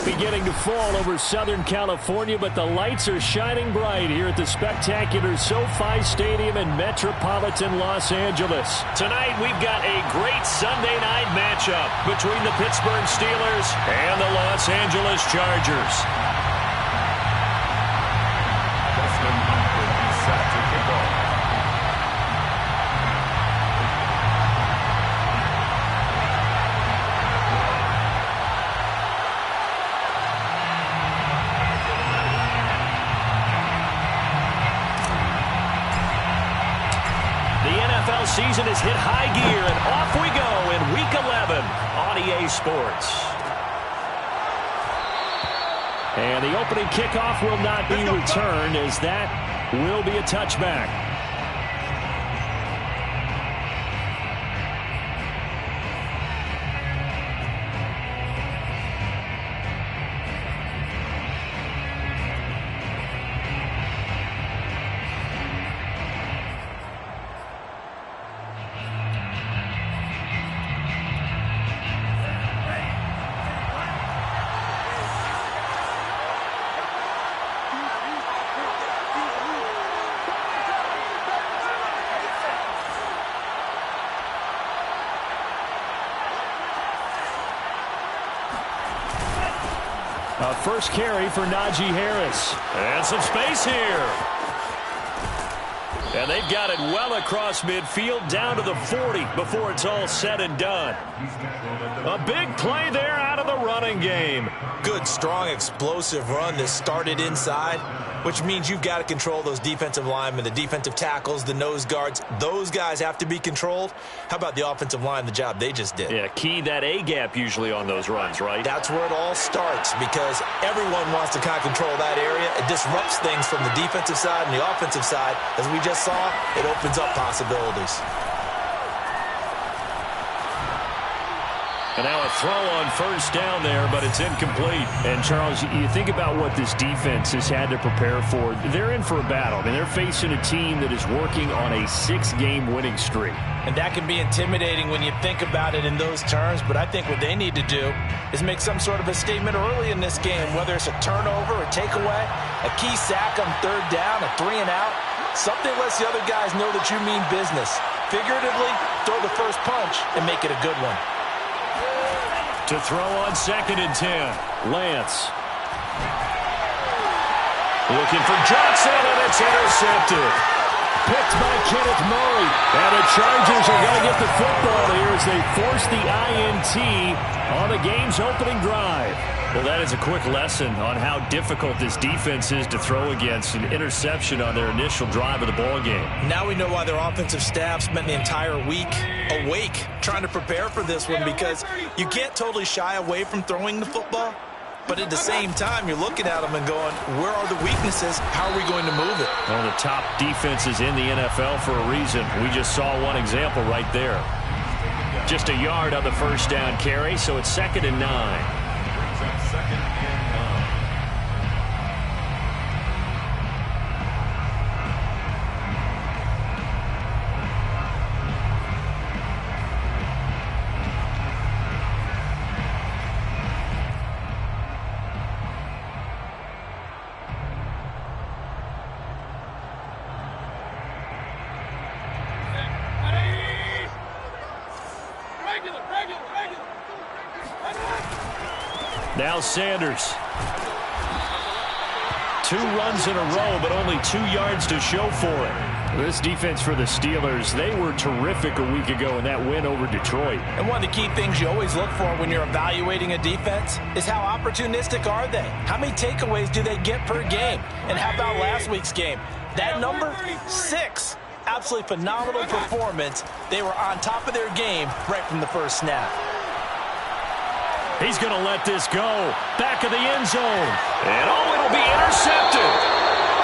beginning to fall over Southern California, but the lights are shining bright here at the spectacular SoFi Stadium in metropolitan Los Angeles. Tonight, we've got a great Sunday night matchup between the Pittsburgh Steelers and the Los Angeles Chargers. Season has hit high gear, and off we go in Week 11 on EA Sports. And the opening kickoff will not be returned, as that will be a touchback. First carry for Najee Harris. And some space here. And they've got it well across midfield down to the 40 before it's all said and done. A big play there out of the running game. Good, strong, explosive run that started inside, which means you've got to control those defensive linemen, the defensive tackles, the nose guards. Those guys have to be controlled. How about the offensive line, the job they just did? Yeah, key that A-gap usually on those runs, right? That's where it all starts, because everyone wants to kind of control that area. It disrupts things from the defensive side and the offensive side. As we just saw, it opens up possibilities. And now a throw on first down there, but it's incomplete. And, Charles, you think about what this defense has had to prepare for. They're in for a battle. I mean, they're facing a team that is working on a 6-game winning streak. And that can be intimidating when you think about it in those terms, but I think what they need to do is make some sort of a statement early in this game, whether it's a turnover, a takeaway, a key sack on third down, a 3-and-out. Something lets the other guys know that you mean business. Figuratively, throw the first punch and make it a good one. To throw on 2nd and 10, Lance. Looking for Johnson, and it's intercepted. Picked by Kenneth Murray. And the Chargers are going to get the football here as they force the INT on the game's opening drive. Well, that is a quick lesson on how difficult this defense is to throw against. An interception on their initial drive of the ball game. Now we know why their offensive staff spent the entire week awake trying to prepare for this one, because you can't totally shy away from throwing the football. But at the same time, you're looking at them and going, where are the weaknesses? How are we going to move it? One of the top defenses in the NFL for a reason. We just saw one example right there. Just a yard on the first down carry, so it's 2nd and 9. Now Sanders. 2 runs in a row, but only 2 yards to show for it. This defense for the Steelers, they were terrific a week ago in that win over Detroit. And one of the key things you always look for when you're evaluating a defense is how opportunistic are they? How many takeaways do they get per game? And how about last week's game? That number, 6. Absolutely phenomenal performance. They were on top of their game right from the first snap. He's going to let this go. Back of the end zone. And it'll be intercepted.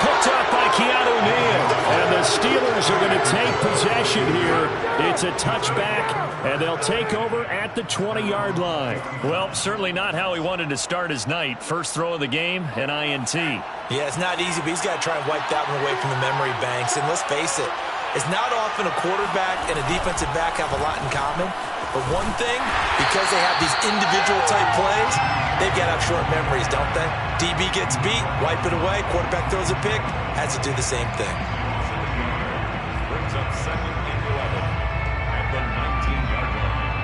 Picked up by Keanu Neal. And the Steelers are going to take possession here. It's a touchback, and they'll take over at the 20-yard line. Well, certainly not how he wanted to start his night. First throw of the game, an INT. Yeah, it's not easy, but he's got to try and wipe that one away from the memory banks. And let's face it, it's not often a quarterback and a defensive back have a lot in common. But one thing, because they have these individual type plays, they've got to have short memories, don't they? DB gets beat, wipe it away, quarterback throws a pick, has to do the same thing. Brings up second and 11 at the 19-yard line.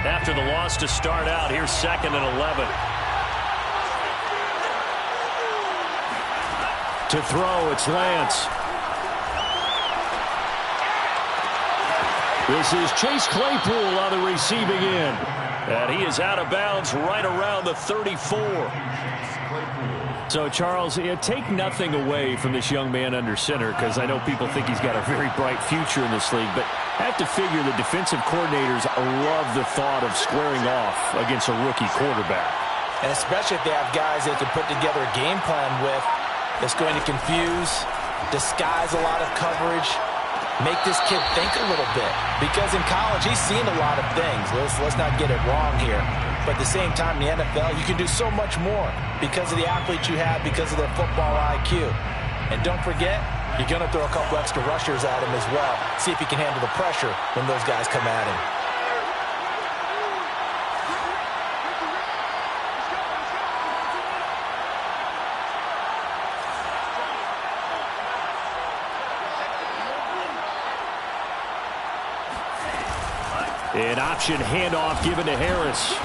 After the loss to start out, here's second and 11. To throw, it's Lance. This is Chase Claypool on the receiving end. And he is out of bounds right around the 34. So, Charles, take nothing away from this young man under center, because I know people think he's got a very bright future in this league, but I have to figure the defensive coordinators love the thought of squaring off against a rookie quarterback. And especially if they have guys they can put together a game plan with that's going to confuse, disguise a lot of coverage, make this kid think a little bit. Because in college, he's seen a lot of things. Let's not get it wrong here. But at the same time, in the NFL, you can do so much more because of the athletes you have, because of their football IQ. And don't forget, you're going to throw a couple extra rushers at him as well. See if he can handle the pressure when those guys come at him. An option handoff given to Harris.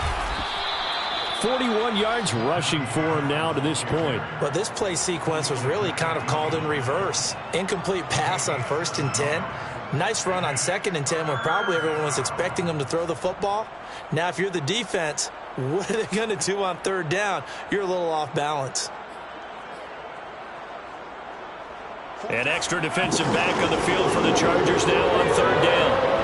41 yards rushing for him now to this point. Well, this play sequence was really kind of called in reverse. Incomplete pass on 1st and 10. Nice run on 2nd and 10 when probably everyone was expecting him to throw the football. Now, if you're the defense, what are they going to do on 3rd down? You're a little off balance. An extra defensive back on the field for the Chargers now on 3rd down.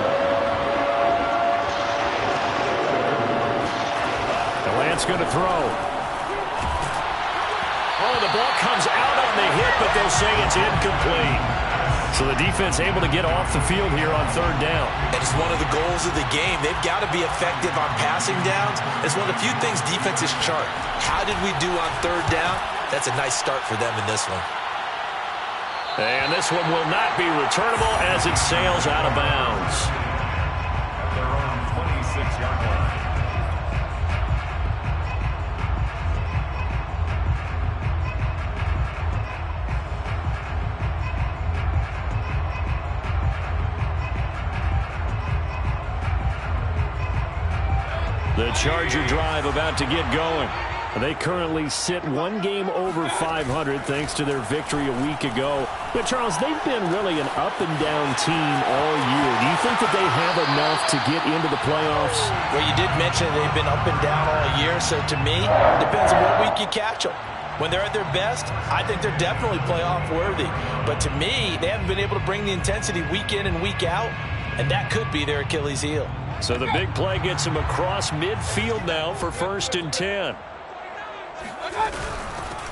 Lance going to throw. Oh, the ball comes out on the hit, but they'll say it's incomplete. So the defense able to get off the field here on 3rd down. That is one of the goals of the game. They've got to be effective on passing downs. It's one of the few things defenses chart. How did we do on 3rd down? That's a nice start for them in this one. And this one will not be returnable as it sails out of bounds. At their own 26-yard line. The Charger drive about to get going. They currently sit one game over 500 thanks to their victory a week ago. But, Charles, they've been really an up-and-down team all year. Do you think that they have enough to get into the playoffs? Well, you did mention they've been up and down all year, so to me, it depends on what week you catch them. When they're at their best, I think they're definitely playoff worthy. But to me, they haven't been able to bring the intensity week in and week out, and that could be their Achilles heel. So the big play gets him across midfield now for 1st and 10.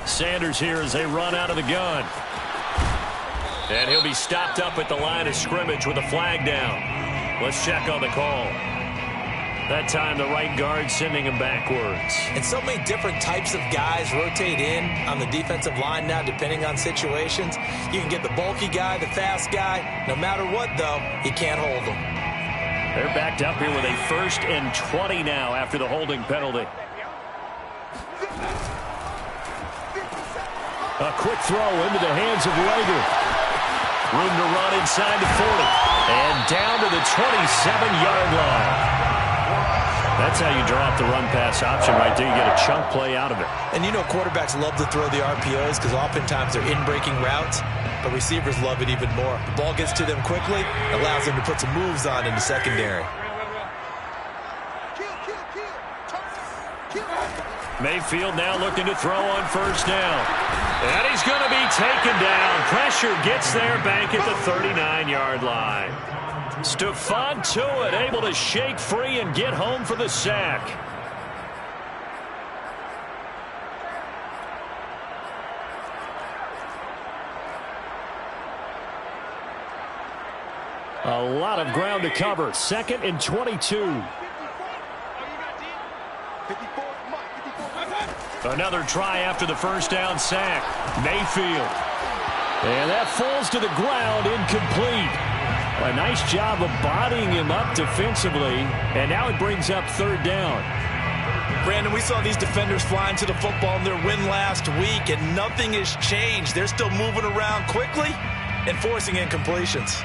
Sanders here as they run out of the gun. And he'll be stopped up at the line of scrimmage with a flag down. Let's check on the call. That time the right guard sending him backwards. And so many different types of guys rotate in on the defensive line now depending on situations. You can get the bulky guy, the fast guy. No matter what, though, you can't hold them. They're backed up here with a 1st and 20 now after the holding penalty. A quick throw into the hands of Rager. Room to run inside the 40. And down to the 27-yard line. That's how you draw up the run-pass option right there. You get a chunk play out of it. And you know quarterbacks love to throw the RPOs because oftentimes they're in-breaking routes. But receivers love it even more. The ball gets to them quickly, allows them to put some moves on in the secondary. Mayfield now looking to throw on 1st down. And he's going to be taken down. Pressure gets there back at the 39-yard line. Stephon Tuitt able to shake free and get home for the sack. A lot of ground to cover. 2nd and 22. Another try after the 1st down sack. Mayfield. And that falls to the ground, incomplete. A nice job of bodying him up defensively, and now it brings up third down. Brandon, we saw these defenders flying to the football in their win last week, and nothing has changed. They're still moving around quickly and forcing incompletions.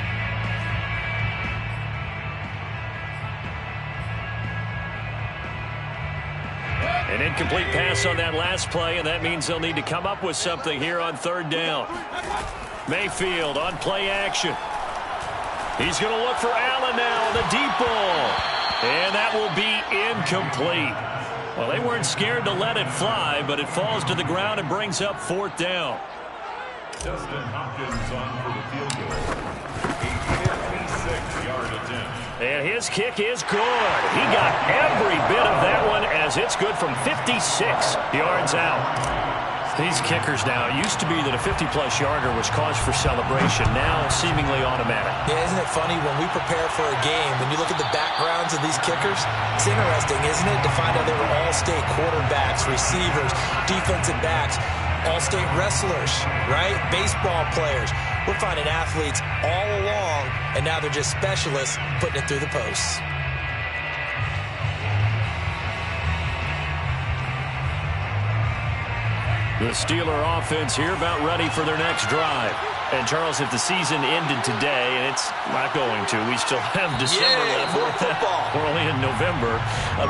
An incomplete pass on that last play, and that means they'll need to come up with something here on third down. Mayfield on play action. He's going to look for Allen now on the deep ball. And that will be incomplete. Well, they weren't scared to let it fly, but it falls to the ground and brings up fourth down. Dustin Hopkins on for the field goal. A 56-yard attempt. And his kick is good. He got every bit of that one as it's good from 56 yards out. These kickers now, it used to be that a 50-plus yarder was cause for celebration. Now seemingly automatic. Yeah, isn't it funny when we prepare for a game, when you look at the backgrounds of these kickers, it's interesting, isn't it, to find out they were all-state quarterbacks, receivers, defensive backs, all-state wrestlers, right? Baseball players. We're finding athletes all along, and now they're just specialists putting it through the posts. The Steeler offense here about ready for their next drive. And, Charles, if the season ended today, and it's not going to, we still have December left. More football. We're only in November.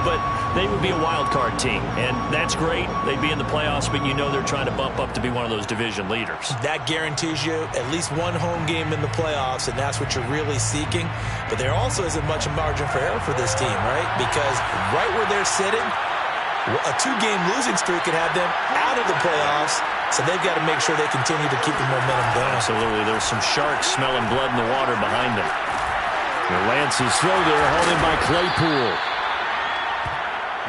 But they would be a wild card team, and that's great. They'd be in the playoffs, but you know they're trying to bump up to be one of those division leaders. That guarantees you at least one home game in the playoffs, and that's what you're really seeking. But there also isn't much margin for error for this team, right? Because right where they're sitting, a two-game losing streak could have them out of the playoffs, so they've got to make sure they continue to keep the momentum going. Absolutely. There's some sharks smelling blood in the water behind them. Lance's throw there, held in by Claypool.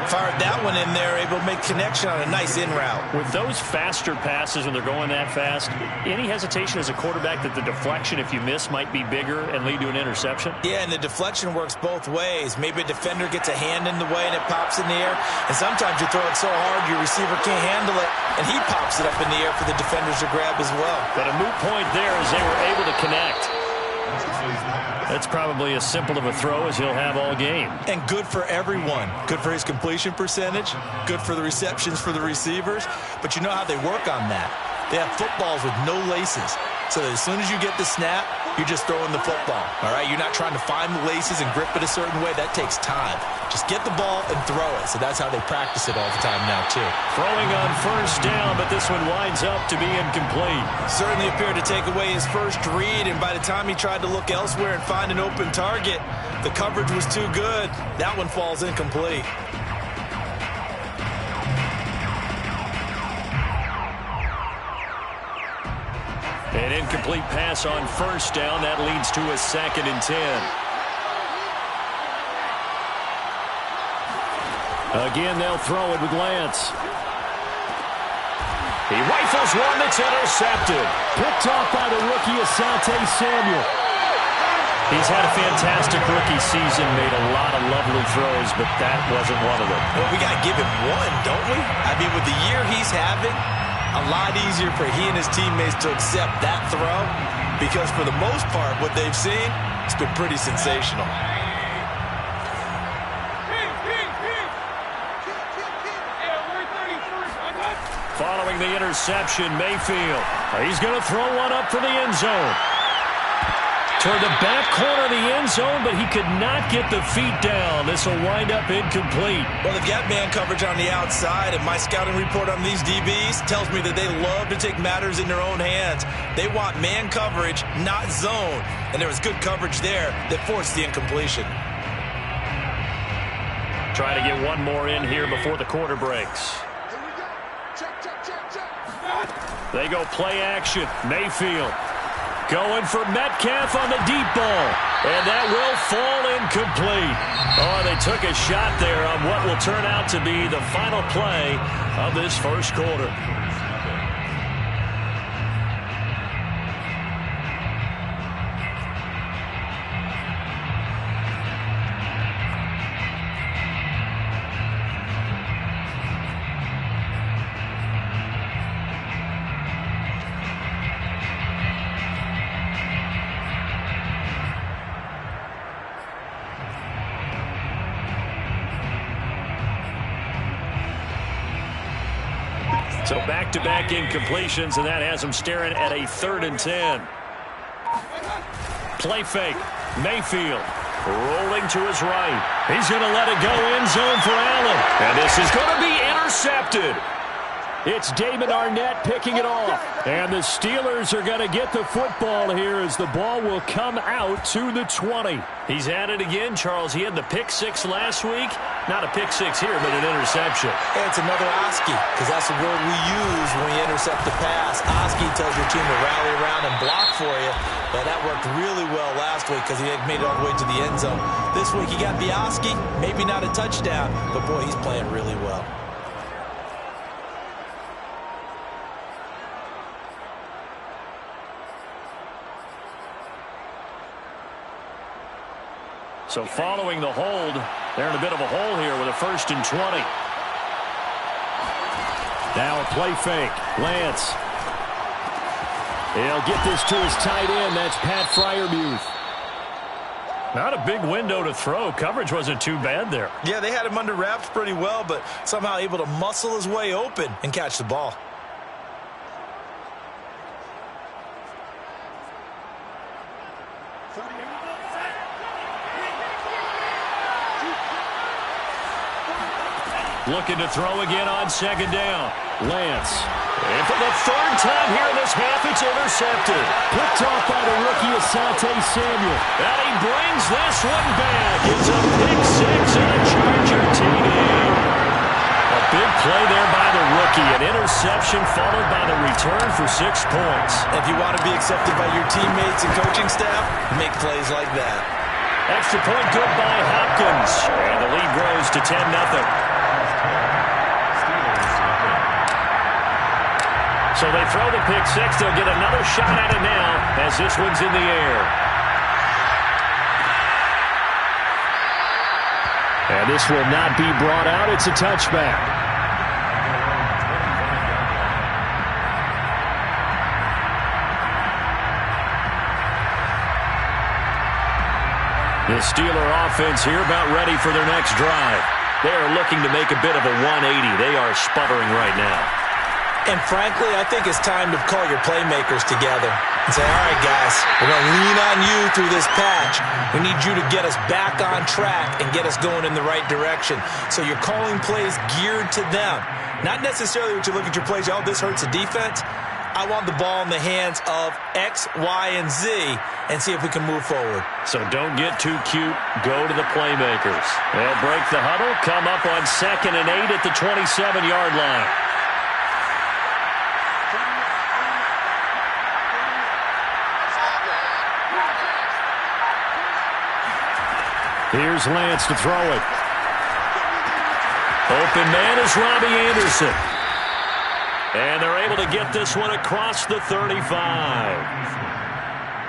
Fired that one in there, able to make connection on a nice in route. With those faster passes when they're going that fast, any hesitation as a quarterback that the deflection, if you miss, might be bigger and lead to an interception? Yeah, and the deflection works both ways. Maybe a defender gets a hand in the way and it pops in the air. And sometimes you throw it so hard your receiver can't handle it, and he pops it up in the air for the defenders to grab as well. But a moot point there as they were able to connect. That's probably as simple of a throw as he'll have all game. And good for everyone. Good for his completion percentage. Good for the receptions for the receivers. But you know how they work on that. They have footballs with no laces. So that as soon as you get the snap, you're just throwing the football. All right? You're not trying to find the laces and grip it a certain way. That takes time. Just get the ball and throw it. So that's how they practice it all the time now, too. Throwing on first down, but this one winds up to be incomplete. Certainly appeared to take away his first read, and by the time he tried to look elsewhere and find an open target, the coverage was too good. That one falls incomplete. An incomplete pass on first down. That leads to a 2nd and 10. Again, they'll throw it with Lance. He rifles one that's intercepted. Picked off by the rookie Asante Samuel. He's had a fantastic rookie season, made a lot of lovely throws, but that wasn't one of them. Well, we got to give him one, don't we? I mean, with the year he's having, a lot easier for he and his teammates to accept that throw, because for the most part, what they've seen, it's been pretty sensational. Following the interception, Mayfield. He's going to throw one up for the end zone. Toward the back corner of the end zone, but he could not get the feet down. This will wind up incomplete. Well, they've got man coverage on the outside, and my scouting report on these DBs tells me that they love to take matters in their own hands. They want man coverage, not zone. And there was good coverage there that forced the incompletion. Try to get one more in here before the quarter breaks. They go play action. Mayfield going for Metcalf on the deep ball. And that will fall incomplete. Oh, they took a shot there on what will turn out to be the final play of this first quarter. Back-to-back incompletions, and that has him staring at a 3rd and 10. Play fake. Mayfield rolling to his right. He's going to let it go end zone for Allen. And this is going to be intercepted. It's Damon Arnett picking it off. And the Steelers are going to get the football here as the ball will come out to the 20. He's at it again, Charles. He had the pick 6 last week. Not a pick 6 here, but an interception. And it's another Oski, because that's the word we use when you intercept the pass. Oski tells your team to rally around and block for you. But that worked really well last week because he made it all the way to the end zone. This week he got the Oski, maybe not a touchdown, but boy, he's playing really well. So following the hold, they're in a bit of a hole here with a 1st and 20. Now a play fake. Lance. He'll get this to his tight end. That's Pat Freiermuth. Not a big window to throw. Coverage wasn't too bad there. Yeah, they had him under wraps pretty well, but somehow able to muscle his way open and catch the ball. Looking to throw again on 2nd down. Lance. And for the 3rd time here in this half, it's intercepted. Picked off by the rookie Asante Samuel. And he brings this one back. It's a pick 6 and a Charger TD. A big play there by the rookie. An interception followed by the return for 6 points. If you want to be accepted by your teammates and coaching staff, make plays like that. Extra point good by Hopkins. And the lead grows to 10-0. So they throw the pick 6. They'll get another shot at it now as this one's in the air. And this will not be brought out. It's a touchback. The Steeler offense here about ready for their next drive. They are looking to make a bit of a 180. They are sputtering right now. And frankly, I think it's time to call your playmakers together and say, all right, guys, we're going to lean on you through this patch. We need you to get us back on track and get us going in the right direction. So you're calling plays geared to them. Not necessarily what you look at your plays, oh, this hurts the defense. I want the ball in the hands of X, Y, and Z and see if we can move forward. So don't get too cute. Go to the playmakers. They'll break the huddle, come up on 2nd and 8 at the 27-yard line. Here's Lance to throw it. Open man is Robbie Anderson. And they're able to get this one across the 35.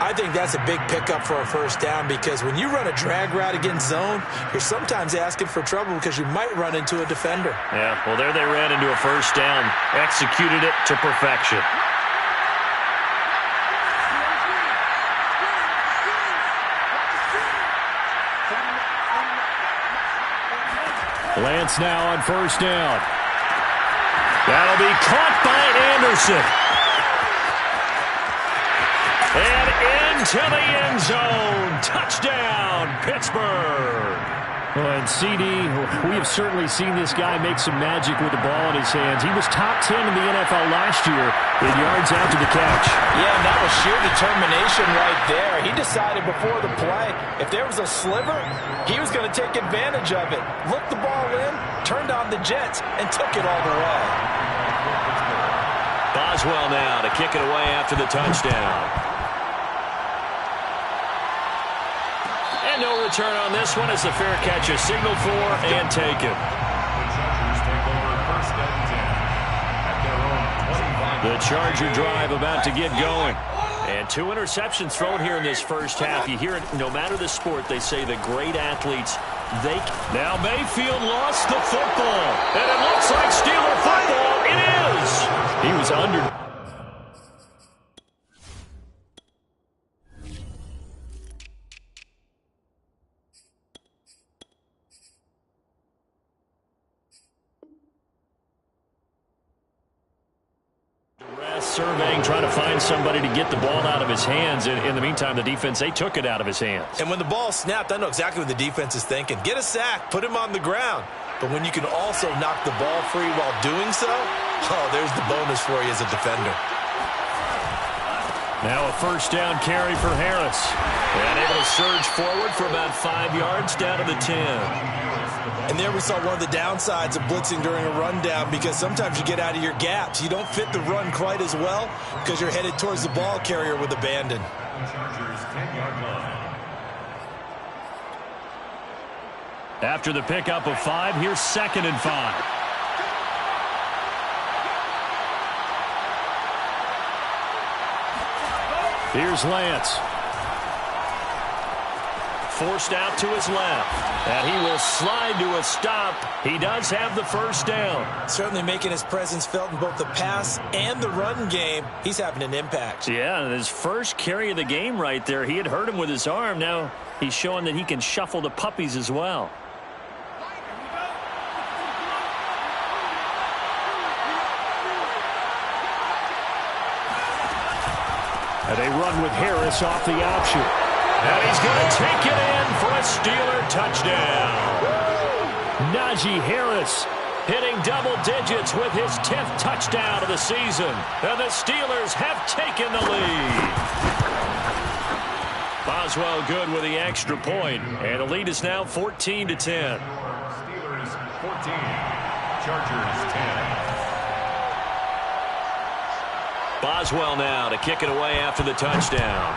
I think that's a big pickup for a 1st down because when you run a drag route against zone, you're sometimes asking for trouble because you might run into a defender. Yeah, well, there they ran into a 1st down. Executed it to perfection. Lance now on 1st down. That'll be caught by Anderson. And into the end zone. Touchdown, Pittsburgh. Well, and CD, we have certainly seen this guy make some magic with the ball in his hands. He was top 10 in the NFL last year in yards after the catch. Yeah, and that was sheer determination right there. He decided before the play, if there was a sliver, he was going to take advantage of it. Looked the ball in, turned on the Jets, and took it all the way. Boswell now to kick it away after the touchdown. And no return on this one as the fair catch is signaled for and taken. The Charger drive about to get going. And 2 interceptions thrown here in this 1st half. You hear it, no matter the sport, they say the great athletes, Now Mayfield lost the football. And it looks like Steeler football. It is. He was under. surveying, trying to find somebody to get the ball out of his hands. In the meantime, the defense, they took it out of his hands. And when the ball snapped, I know exactly what the defense is thinking. Get a sack, put him on the ground. But when you can also knock the ball free while doing so, oh, there's the bonus for you as a defender. Now a first down carry for Harris. And able to surge forward for about 5 yards down to the 10. And there we saw one of the downsides of blitzing during a rundown, because sometimes you get out of your gaps. You don't fit the run quite as well because you're headed towards the ball carrier with abandon. Chargers 10-yard line. After the pickup of 5, here's 2nd and 5. Here's Lance. Forced out to his left. And he will slide to a stop. He does have the first down. Certainly making his presence felt in both the pass and the run game. He's having an impact. Yeah, his first carry of the game right there. He had hurt him with his arm. Now he's showing that he can shuffle the puppies as well. And they run with Harris off the option. And he's going to take it in for a Steeler touchdown. Najee Harris hitting double digits with his 10th touchdown of the season. And the Steelers have taken the lead. Boswell good with the extra point. And the lead is now 14-10. Steelers 14, Chargers 10. Boswell now to kick it away after the touchdown.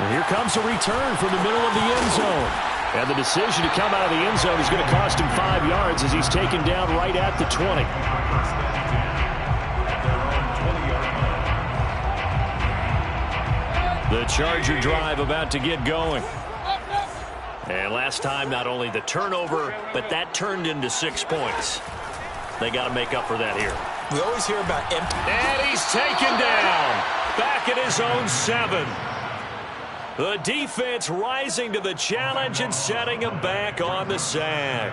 And here comes a return from the middle of the end zone. And the decision to come out of the end zone is going to cost him 5 yards as he's taken down right at the 20. The Charger drive about to get going. And last time, not only the turnover, but that turned into 6 points. They got to make up for that here. We always hear about empty. And he's taken down. Back at his own 7. The defense rising to the challenge and setting him back on the sack.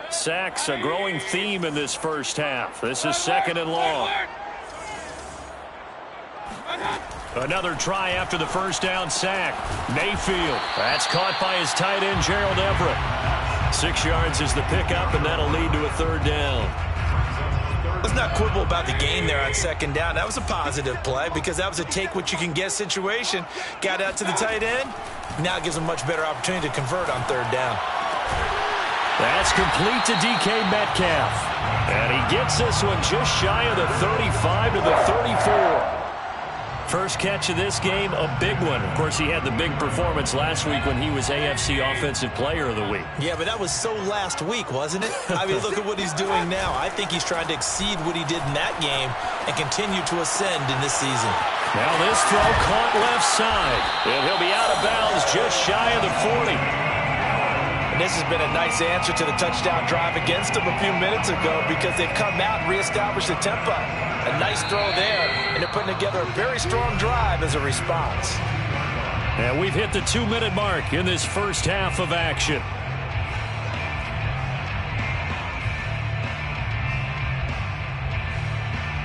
Sacks a growing theme in this first half. This is 2nd and long. Another try after the first down sack. Mayfield. That's caught by his tight end, Gerald Everett. 6 yards is the pickup, and that'll lead to a 3rd down. Let's not quibble about the gain there on 2nd down. That was a positive play because that was a take-what-you-can-get situation. Got out to the tight end. Now it gives him a much better opportunity to convert on 3rd down. That's complete to DK Metcalf. And he gets this one just shy of the 35 to the 34. First catch of this game, a big one. Of course, he had the big performance last week when he was AFC Offensive Player of the Week. Yeah, but that was so last week, wasn't it? I mean, look at what he's doing now. I think he's trying to exceed what he did in that game and continue to ascend in this season. Now this throw caught left side. And he'll be out of bounds just shy of the 40. And this has been a nice answer to the touchdown drive against them a few minutes ago because they've come out and reestablished the tempo. A nice throw there, and they're putting together a very strong drive as a response. And we've hit the 2-minute mark in this first half of action.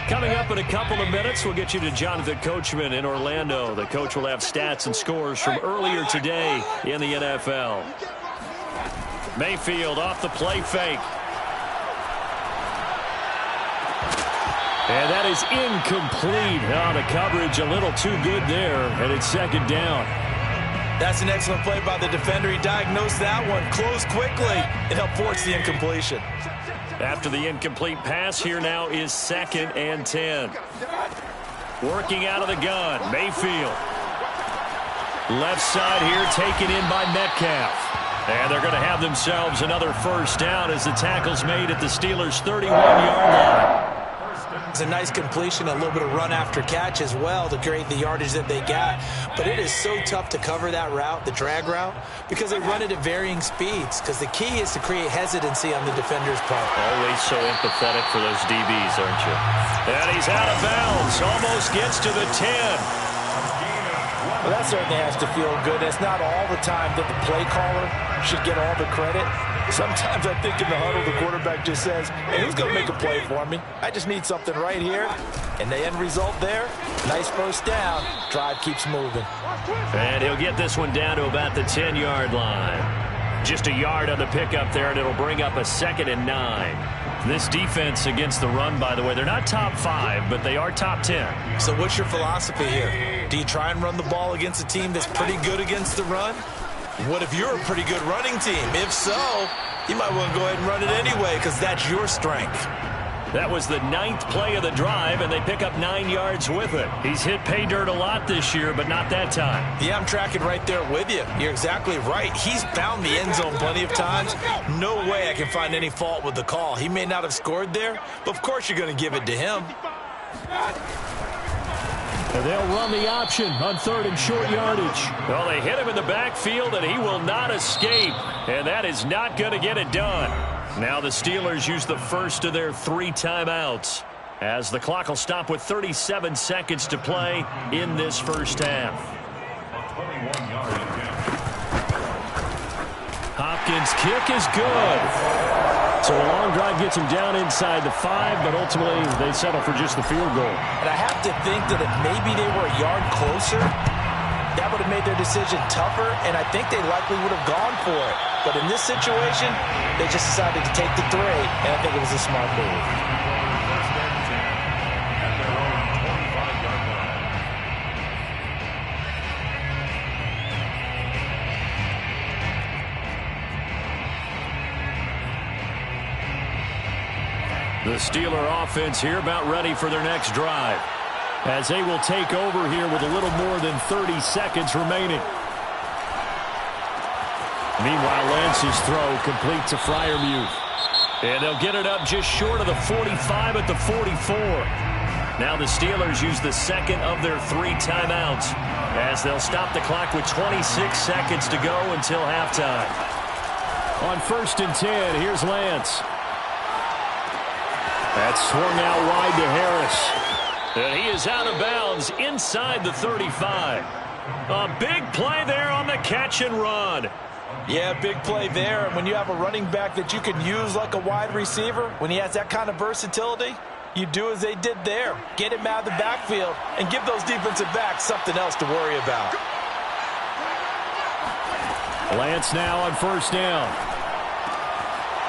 Coming up in a couple of minutes, we'll get you to Jonathan Coachman in Orlando. The coach will have stats and scores from earlier today in the NFL. Mayfield off the play fake. And that is incomplete. Oh, the coverage a little too good there, and it's 2nd down. That's an excellent play by the defender. He diagnosed that one, closed quickly, and helped force the incompletion. After the incomplete pass, here now is 2nd and 10. Working out of the gun, Mayfield. Left side here taken in by Metcalf. And they're going to have themselves another first down as the tackle's made at the Steelers' 31-yard line. It's a nice completion, a little bit of run after catch as well to create the yardage that they got. But it is so tough to cover that route, the drag route, because they run it at varying speeds. Because the key is to create hesitancy on the defender's part. Always so empathetic for those DBs, aren't you? And he's out of bounds. Almost gets to the 10. Well, that certainly has to feel good. It's not all the time that the play caller should get all the credit. Sometimes I think in the huddle, the quarterback just says, hey, who's going to make a play for me? I just need something right here. And the end result there, nice first down. Drive keeps moving. And he'll get this one down to about the 10-yard line. Just a yard on the pickup there, and it'll bring up a 2nd and 9. This defense against the run, by the way, they're not top 5, but they are top 10. So what's your philosophy here? Do you try and run the ball against a team that's pretty good against the run? What if you're a pretty good running team? If so, you might want to go ahead and run it anyway because that's your strength. That was the 9th play of the drive, and they pick up 9 yards with it. He's hit pay dirt a lot this year, but not that time. Yeah, I'm tracking right there with you. You're exactly right. He's found the end zone plenty of times. No way I can find any fault with the call. He may not have scored there, but of course you're going to give it to him. And they'll run the option on 3rd and short yardage. Well, they hit him in the backfield, and he will not escape. And that is not going to get it done. Now the Steelers use the first of their 3 timeouts as the clock will stop with 37 seconds to play in this first half. Hopkins' kick is good. So a long drive gets him down inside the 5, but ultimately they settle for just the field goal. And I have to think that if maybe they were a yard closer, that would have made their decision tougher, and I think they likely would have gone for it. But in this situation, they just decided to take the 3, and I think it was a smart move. First and 10 at their own 25-yard line. The Steeler offense here about ready for their next drive, as they will take over here with a little more than 30 seconds remaining. Meanwhile, Lance's throw complete to Freiermuth. And they'll get it up just short of the 45 at the 44. Now the Steelers use the second of their 3 timeouts as they'll stop the clock with 26 seconds to go until halftime. On 1st and 10, here's Lance. That's swung out wide to Harris. And he is out of bounds inside the 35. A big play there on the catch and run. Yeah, big play there. And when you have a running back that you can use like a wide receiver, when he has that kind of versatility, you do as they did there. Get him out of the backfield and give those defensive backs something else to worry about. Lance now on 1st down.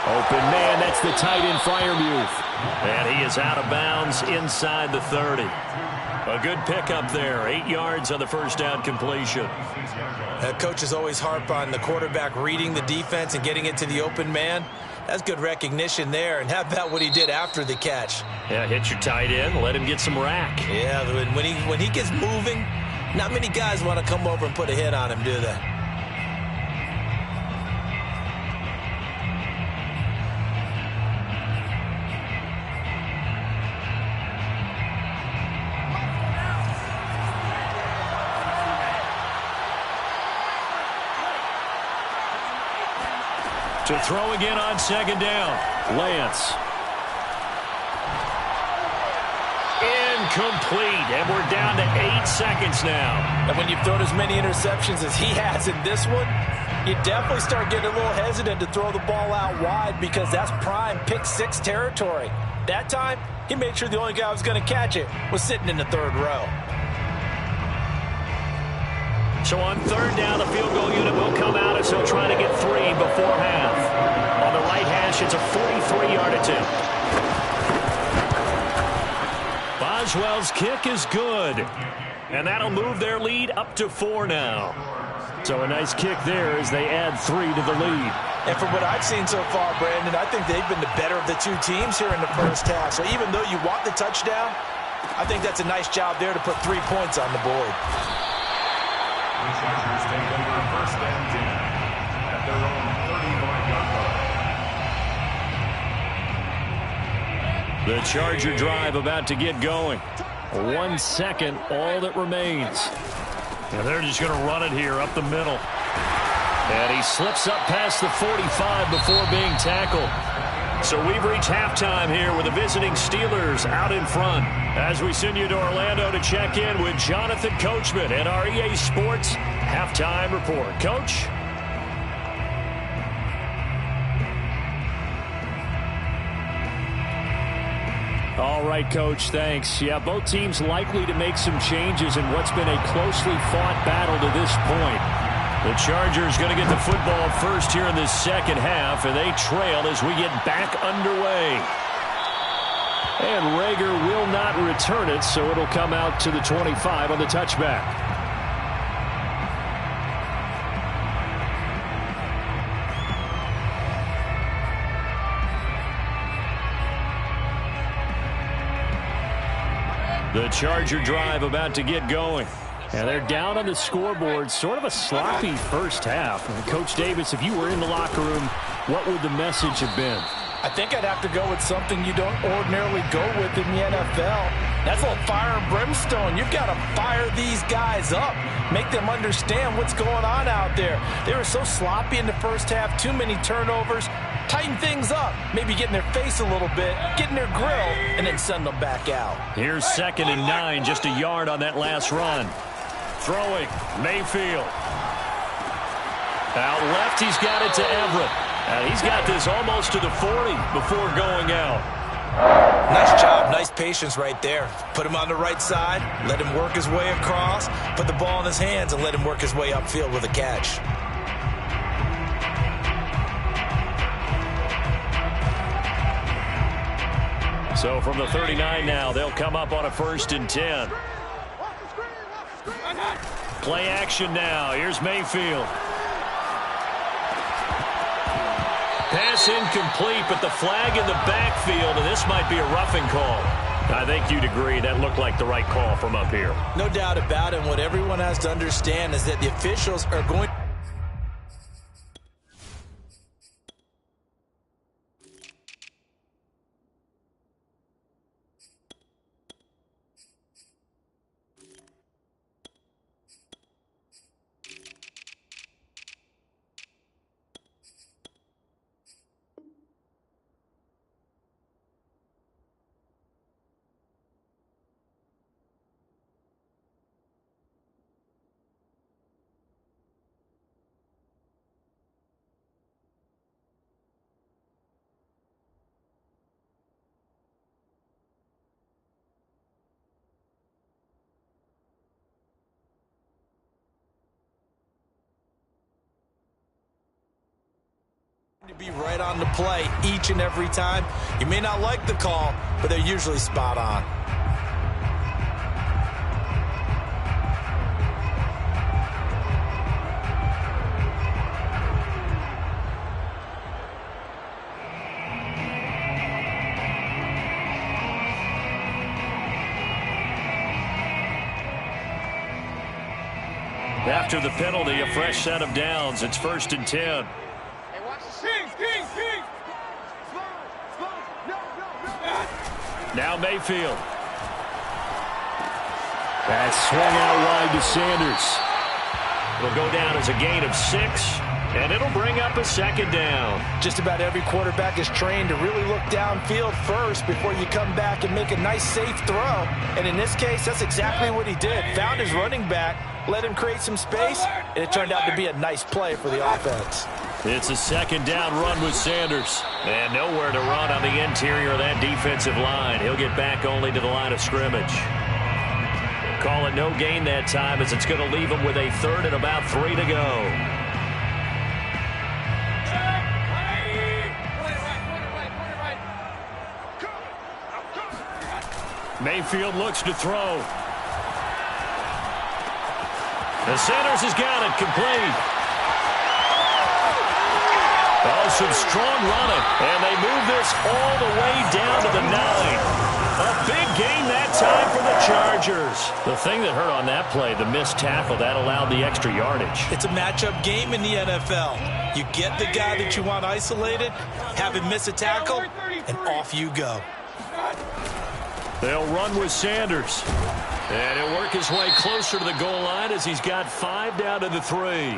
Open man, that's the tight end Freiermuth. And he is out of bounds inside the 30. A good pickup there. 8 yards on the first down completion. Coaches always harp on the quarterback reading the defense and getting it to the open man. That's good recognition there. And how about what he did after the catch? Yeah, hit your tight end, let him get some rack. Yeah, when he gets moving, not many guys want to come over and put a hit on him, do they? To throw again on 2nd down. Lance. Incomplete. And we're down to 8 seconds now. And when you've thrown as many interceptions as he has in this one, you definitely start getting a little hesitant to throw the ball out wide because that's prime pick 6 territory. That time, he made sure the only guy who was going to catch it was sitting in the 3rd row. So on 3rd down, the field goal unit will come out as he'll try to get 3 before half. On the right hash, it's a 43-yard attempt. Boswell's kick is good. And that'll move their lead up to 4 now. So a nice kick there as they add 3 to the lead. And from what I've seen so far, Brandon, I think they've been the better of the 2 teams here in the first half. So even though you want the touchdown, I think that's a nice job there to put 3 points on the board. The Chargers take over 1st and 10 at their own 35-yard line. The Charger drive about to get going. 1 second, all that remains. And they're just going to run it here up the middle. And he slips up past the 45 before being tackled. So we've reached halftime here with the visiting Steelers out in front. As we send you to Orlando to check in with Jonathan Coachman and our EA Sports Halftime Report. Coach? All right, Coach, thanks. Yeah, both teams likely to make some changes in what's been a closely fought battle to this point. The Chargers going to get the football first here in this second half, and they trail as we get back underway. And Rager will not return it, so it'll come out to the 25 on the touchback. The Charger drive about to get going. And they're down on the scoreboard. Sort of a sloppy first half. And Coach Davis, if you were in the locker room, what would the message have been? I think I'd have to go with something you don't ordinarily go with in the NFL. That's a little fire and brimstone. You've got to fire these guys up. Make them understand what's going on out there. They were so sloppy in the first half. Too many turnovers. Tighten things up. Maybe get in their face a little bit. Get in their grill. And then send them back out. Here's 2nd and 9. Just a yard on that last run. Throwing, Mayfield. Out left, he's got it to Everett. And he's got this almost to the 40 before going out. Nice job, nice patience right there. Put him on the right side, let him work his way across, put the ball in his hands, and let him work his way upfield with a catch. So from the 39 now, they'll come up on a 1st and 10. Play action now. Here's Mayfield. Pass incomplete, but the flag in the backfield, and this might be a roughing call. I think you'd agree that looked like the right call from up here. No doubt about it. What everyone has to understand is that the officials are going... to be right on the play each and every time. You may not like the call, but they're usually spot on. After the penalty, a fresh set of downs. It's 1st and 10. Now Mayfield. That swung out wide to Sanders. It'll go down as a gain of 6, and it'll bring up a 2nd down. Just about every quarterback is trained to really look downfield first before you come back and make a nice, safe throw. And in this case, that's exactly what he did. Found his running back, let him create some space, and it turned out to be a nice play for the offense. It's a 2nd down run with Sanders. And nowhere to run on the interior of that defensive line. He'll get back only to the line of scrimmage. Call it no gain that time as it's going to leave him with a 3rd and about 3 to go. Mayfield looks to throw. The Sanders has got it complete. Oh, some strong running, and they move this all the way down to the 9. A big gain that time for the Chargers. The thing that hurt on that play, the missed tackle, that allowed the extra yardage. It's a matchup game in the NFL. You get the guy that you want isolated, have him miss a tackle, and off you go. They'll run with Sanders. And he'll work his way closer to the goal line as he's got 5 down to the 3.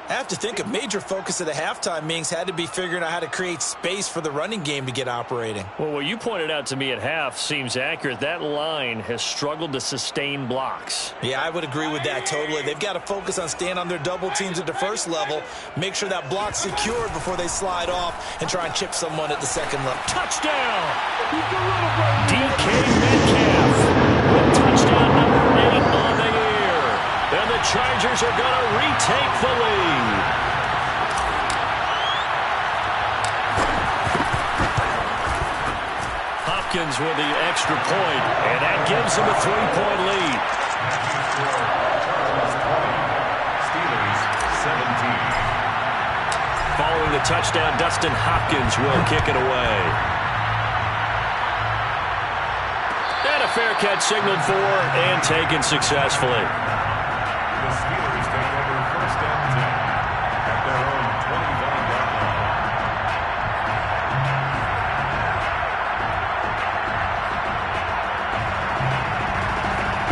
I have to think a major focus of the halftime meetings had to be figuring out how to create space for the running game to get operating. Well, what you pointed out to me at half seems accurate. That line has struggled to sustain blocks. Yeah, I would agree with that totally. They've got to focus on staying on their double teams at the first level, make sure that block's secured before they slide off and try and chip someone at the second level. Touchdown! DK Metcalf with touchdown number 8 on the year. And the Chargers are going to retake the lead. Hopkins with the extra point, and that gives them a 3-point lead. Steelers 17. Following the touchdown, Dustin Hopkins will kick it away. And a fair catch signaled for and taken successfully. The Steelers take over first and 10 at their own 25-yard line.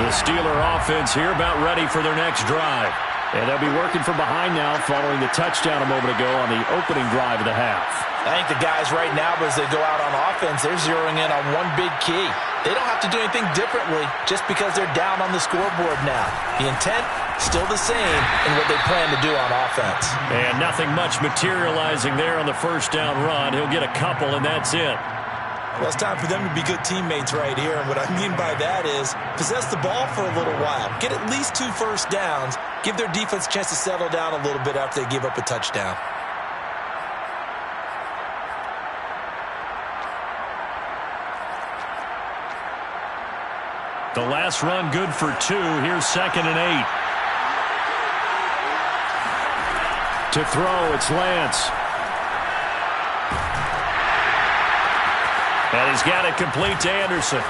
The Steeler offense here about ready for their next drive. And they'll be working from behind now following the touchdown a moment ago on the opening drive of the half. I think the guys right now, as they go out on offense, they're zeroing in on one big key. They don't have to do anything differently just because they're down on the scoreboard now. The intent, still the same in what they plan to do on offense. And nothing much materializing there on the first down run. He'll get a couple, and that's it. Well, it's time for them to be good teammates right here. And what I mean by that is possess the ball for a little while. Get at least 2 first downs. Give their defense a chance to settle down a little bit after they give up a touchdown. The last run good for 2. Here's 2nd and 8. To throw, it's Lance. And he's got it complete to Anderson.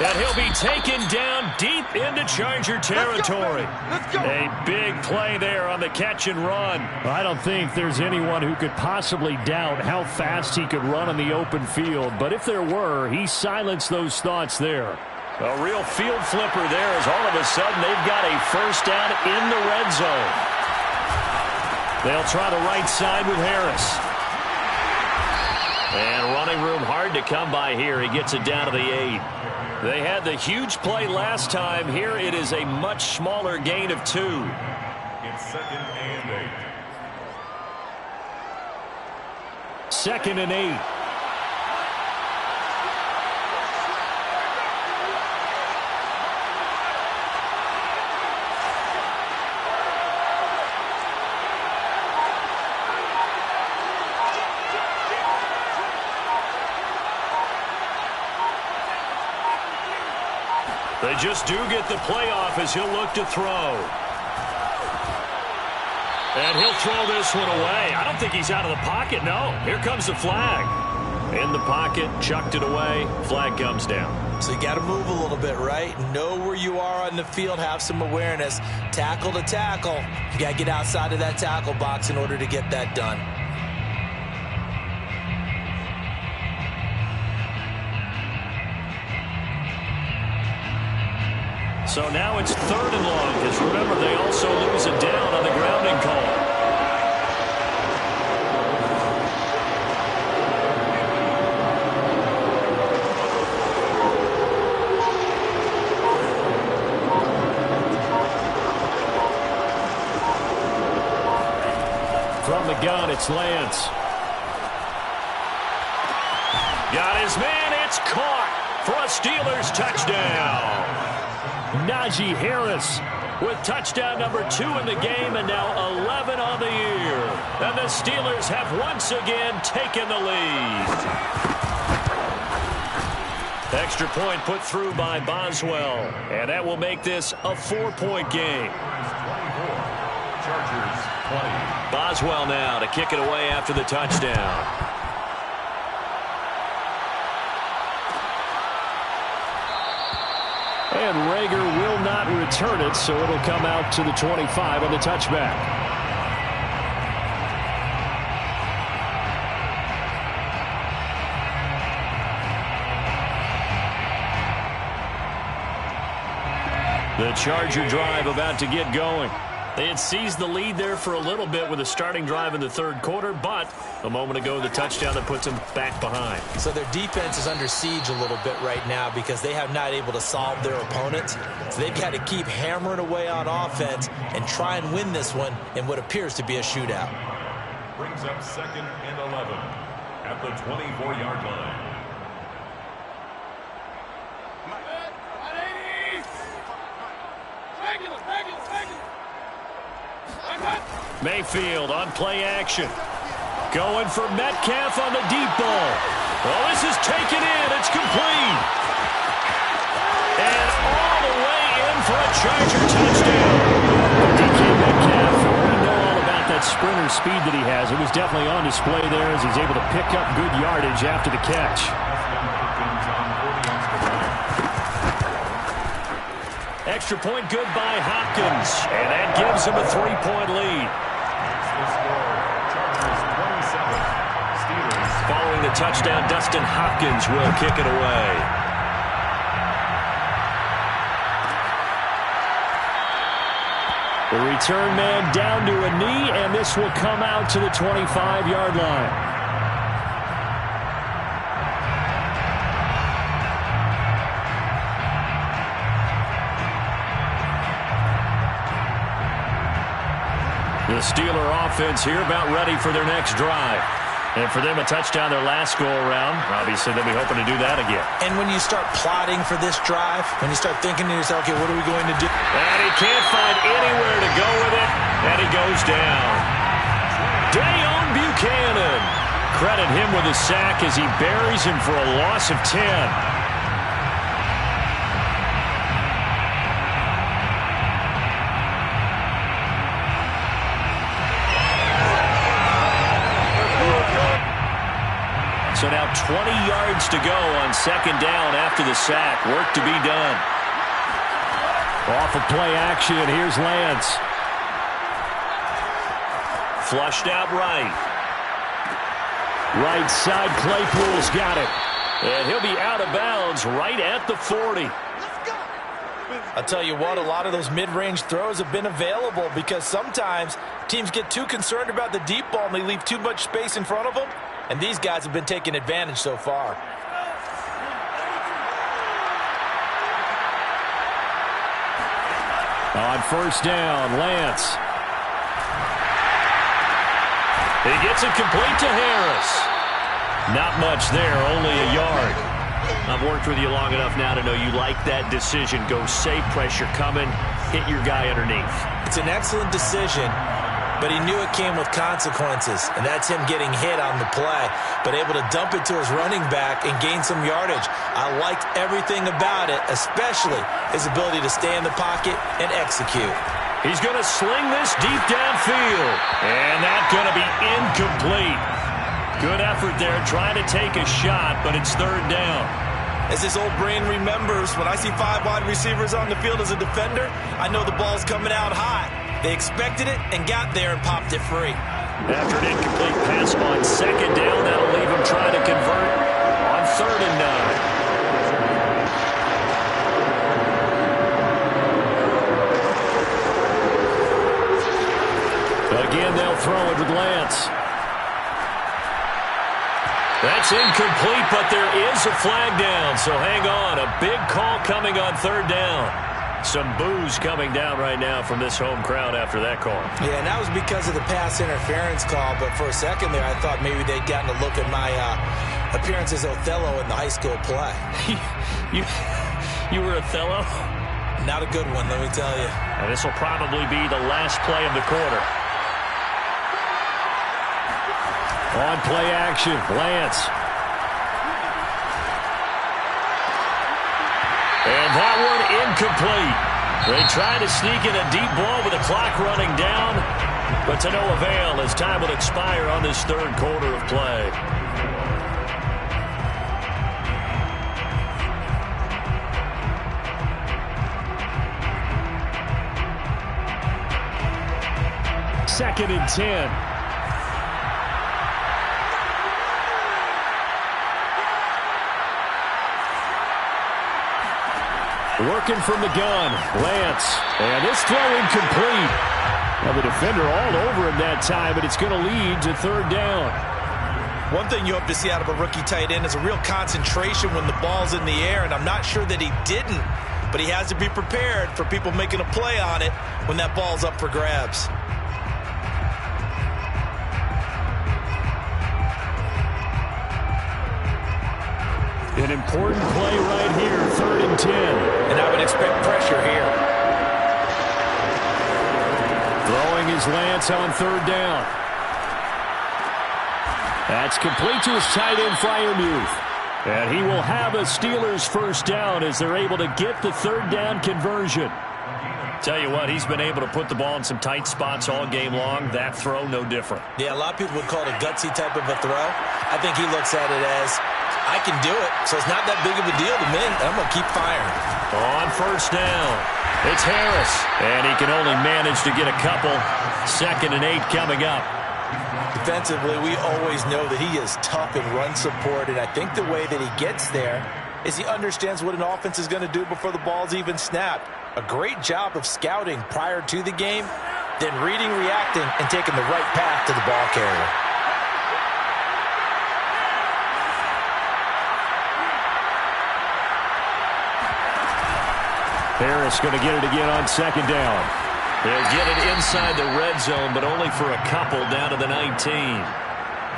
And he'll be taken down deep into Charger territory. A big play there on the catch and run. I don't think there's anyone who could possibly doubt how fast he could run on the open field. But if there were, he silenced those thoughts there. A real field flipper there as all of a sudden they've got a first down in the red zone. They'll try the right side with Harris. And running room hard to come by here. He gets it down to the 8. They had the huge play last time. Here it is a much smaller gain of 2. It's 2nd and 8. 2nd and 8. They just do get the playoff as he'll look to throw. And he'll throw this one away. I don't think he's out of the pocket, no. Here comes the flag. In the pocket, chucked it away, flag comes down. So you got to move a little bit, right? Know where you are on the field, have some awareness. Tackle to tackle. You got to get outside of that tackle box in order to get that done. So now it's 3rd and long, because remember, they also lose it down on the grounding call. From the gun, it's Lance. Got his man, it's caught for a Steelers touchdown. Najee Harris with touchdown number 2 in the game and now 11 on the year. And the Steelers have once again taken the lead. Extra point put through by Boswell. And that will make this a 4-point game. Chargers 20. Boswell now to kick it away after the touchdown. And Rager will not return it, so it'll come out to the 25 on the touchback. The Charger drive about to get going. They had seized the lead there for a little bit with a starting drive in the third quarter, but a moment ago the touchdown that puts them back behind. So their defense is under siege a little bit right now because they have not able to solve their opponents. So they've got to keep hammering away on offense and try and win this one in what appears to be a shootout. Brings up 2nd and 11 at the 24-yard line. Mayfield on play action. Going for Metcalf on the deep ball. Oh, this is taken in. It's complete. And all the way in for a Charger touchdown. DK Metcalf, we know all about that sprinter speed that he has. It was definitely on display there as he's able to pick up good yardage after the catch. Extra point good by Hopkins, and that gives him a 3-point lead. Following the touchdown, Dustin Hopkins will kick it away. The return man down to a knee, and this will come out to the 25-yard line. The Steeler offense here about ready for their next drive. And for them, a touchdown their last go-around. Obviously, they'll be hoping to do that again. And when you start plotting for this drive, when you start thinking to yourself, okay, what are we going to do? And he can't find anywhere to go with it, and he goes down. Dayon Buchanan. Credit him with a sack as he buries him for a loss of 10. So now 20 yards to go on 2nd down after the sack. Work to be done. Off of play action, here's Lance. Flushed out right. Right side, Claypool's got it. And he'll be out of bounds right at the 40. I'll tell you what, a lot of those mid-range throws have been available because sometimes teams get too concerned about the deep ball and they leave too much space in front of them. And these guys have been taking advantage so far. On 1st down, Lance. He gets it complete to Harris. Not much there, only a yard. I've worked with you long enough now to know you like that decision. Go safe, pressure coming, hit your guy underneath. It's an excellent decision. But he knew it came with consequences, and that's him getting hit on the play, but able to dump it to his running back and gain some yardage. I liked everything about it, especially his ability to stay in the pocket and execute. He's going to sling this deep downfield, and that's going to be incomplete. Good effort there, trying to take a shot, but it's 3rd down. As his old brain remembers, when I see 5 wide receivers on the field as a defender, I know the ball's coming out high. They expected it and got there and popped it free. After an incomplete pass on 2nd down, that'll leave him trying to convert on 3rd and 9. Again, they'll throw it with Lance. That's incomplete, but there is a flag down, so hang on. A big call coming on 3rd down. Some boos coming down right now from this home crowd after that call. Yeah, and that was because of the pass interference call, but for a second there, I thought maybe they'd gotten a look at my appearance as Othello in the high school play. You were Othello? Not a good one, let me tell you. And this will probably be the last play of the quarter. On play action, Lance. And that one incomplete. They tried to sneak in a deep ball with the clock running down, but to no avail as time will expire on this 3rd quarter of play. Second and 10. Working from the gun, Lance. And this throw incomplete. Now the defender all over him that time, but it's going to lead to third down. One thing you hope to see out of a rookie tight end is a real concentration when the ball's in the air, and I'm not sure that he didn't, but he has to be prepared for people making a play on it when that ball's up for grabs. An important play right here, 3rd and 10. And I would expect pressure here. Throwing is Lance on 3rd down. That's complete to his tight end, Freiermuth. And he will have a Steelers first down as they're able to get the 3rd down conversion. Tell you what, he's been able to put the ball in some tight spots all game long. That throw, no different. Yeah, a lot of people would call it a gutsy type of a throw. I think he looks at it as, I can do it, so it's not that big of a deal to me. I'm going to keep firing. On 1st down, it's Harris. And he can only manage to get a couple. 2nd and 8 coming up. Defensively, we always know that he is tough in run support, and I think the way that he gets there is he understands what an offense is going to do before the ball's even snapped. A great job of scouting prior to the game, then reading, reacting, and taking the right path to the ball carrier. Harris going to get it again on 2nd down. They'll get it inside the red zone, but only for a couple down to the 19.